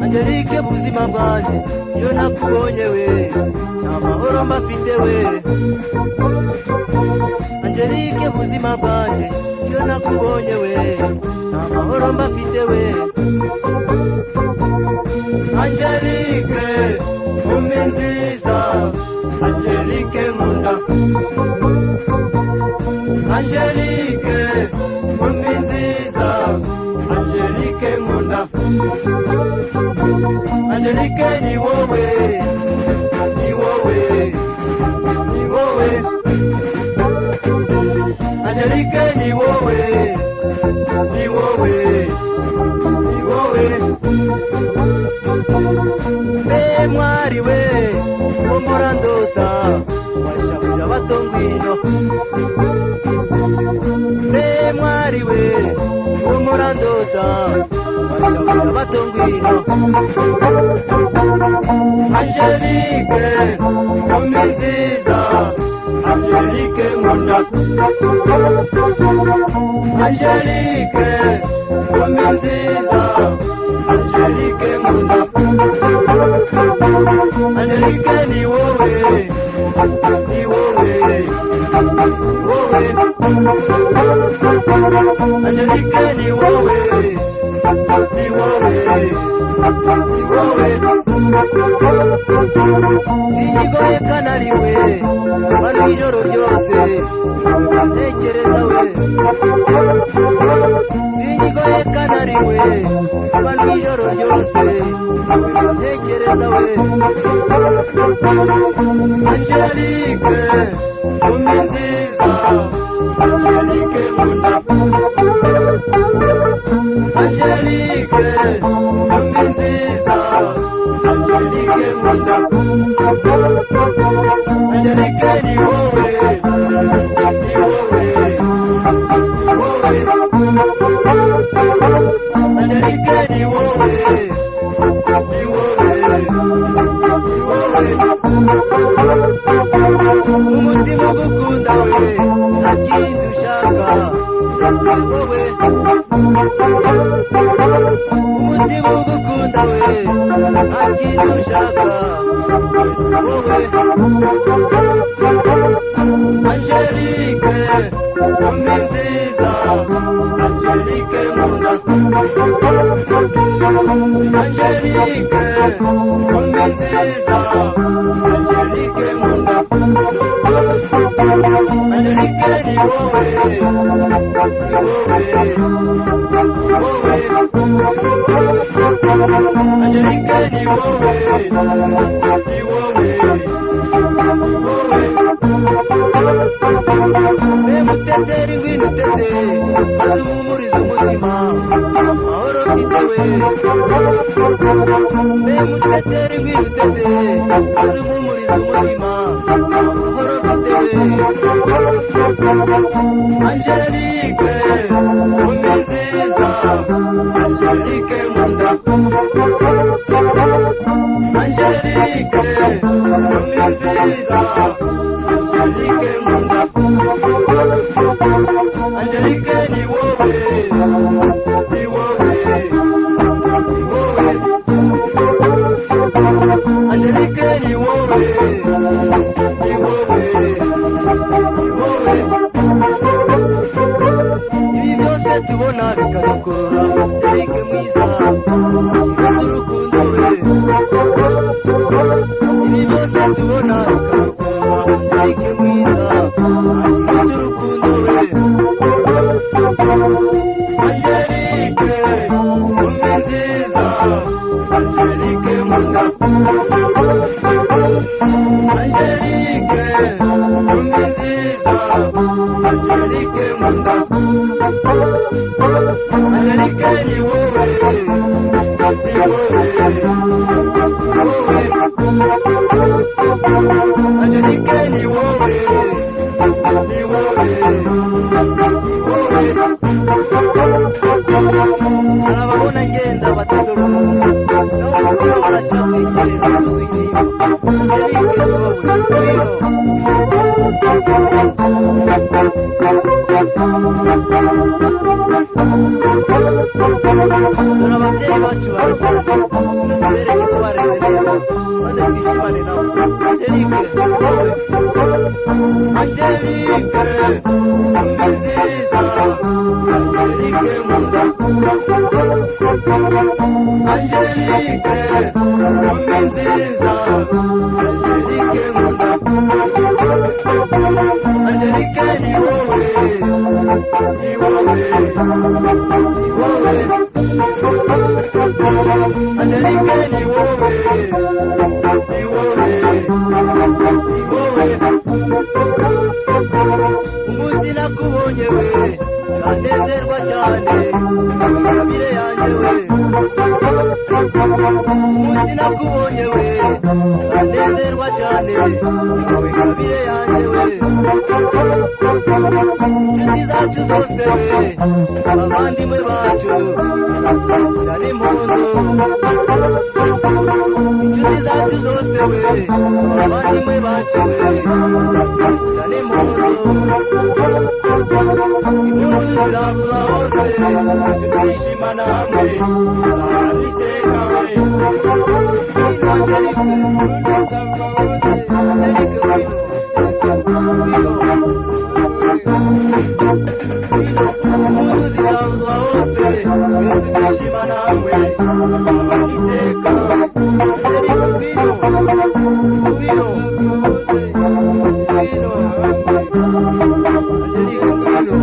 Angelique buzima bwanjye iyo nakubonye we nta mahoro mba mfite we. Angelique buzima bwanjye iyo nakubonye we nta mahoro mba mfite we. Angelique mumi nziza, Angelique nkunda, Angelique mumi nziza, Angelique nkunda. Angelique ni wowe, ni wowe, ni wowe. Angelique ni wowe, ni wowe, ni wowe. Mbe mwari we wo murandota washabuja batongwino. Mbe mwari we wo murandota washabuja batongwino. Angelique mumi nziza, Angelique nkunda, Angelique mumi nziza, Angelique nkunda. Angelique ni wowe, ni wowe, ni wowe. Angelique ni wowe, ni wowe, ni wowe. Sinyigoye kana rimwe bano ijoro ryose ntekereza we. Sinyigoye kana rimwe bano ijoro ryose ntekereza we. Angelique mumi nziza, Angelique nkunda, Angelique mumi nziza, Angelique nkunda. Angelique ni wowe, ni wowe, ni wowe. Angelique ni wowe, ni wowe, ni wowe. Umutima ugukunda we nta kindi ushaka uretse wowe. Umutima ugukunda we nta kindi ushaka uretse wowe. Angelique mumi nziza, Angelique nkunda, Angelique mumi nziza, Angelique nkunda. Angelique ni wowe, ni wowe, ni wowe. Angelique ni wowe, ni wowe, ni wowe. Mbe muteteri ngwino utete maze umumurize umutima amahoro mfite we. Mbe muteteri ngwino utete maze umumurize umutima amahoro mfite we. Angelique mumi nziza, Angelique nkunda, Angelique mumi nziza, Angelique nkunda. Angelique ni wowe, ni wowe, ni wowe. Angelique ni wowe, ni wowe, ni wowe. Ibi byose tubona bikadukurura Angelique mwiza, kiruta urukundo we. Ibi byose tubona bikadukurura Angelique mwiza, kiruta urukundo we. Angelique mumi nziza, Angelique nkunda, Angelique mumi nziza, Angelique nkunda. Angelique ni wowe, ni wowe, ni wowe. Angelique ni wowe, ni wowe, ni wowe. dore ababyeyi bacu barashaje natubereke ko bareze neza maze twishimane nabo. Angelique wowe Angelique ni nziza, Angelique nkunda, Angelique ni nziza, Angelique nkunda, Angelique ni wowe, ni wowe, ni wowe, Angelique ni wowe, ni wowe, ni wowe. Umunsi nakubonye we kanezerwa cyane, ingabire yanjye we. Umunsi nakubonye we kanezerwa cyane, ingabire yanjye we. Inshuti zacu zose we abavandimwe bacu twagira n'impundu. Inshuti zacu zose we abavandimwe bacu we twagira n'impundu. Impundu ziravuga hose tuzishimana hamwe tuzahorana iteka we. Ngwino Angelique, impundu ziravuga hose, Angelique ngwino, impundu ziravuga hose twe tuzishimana hamwe tuzahorana iteka. Angelique ngwino, ngwino, ngwino, Angelique ngwino.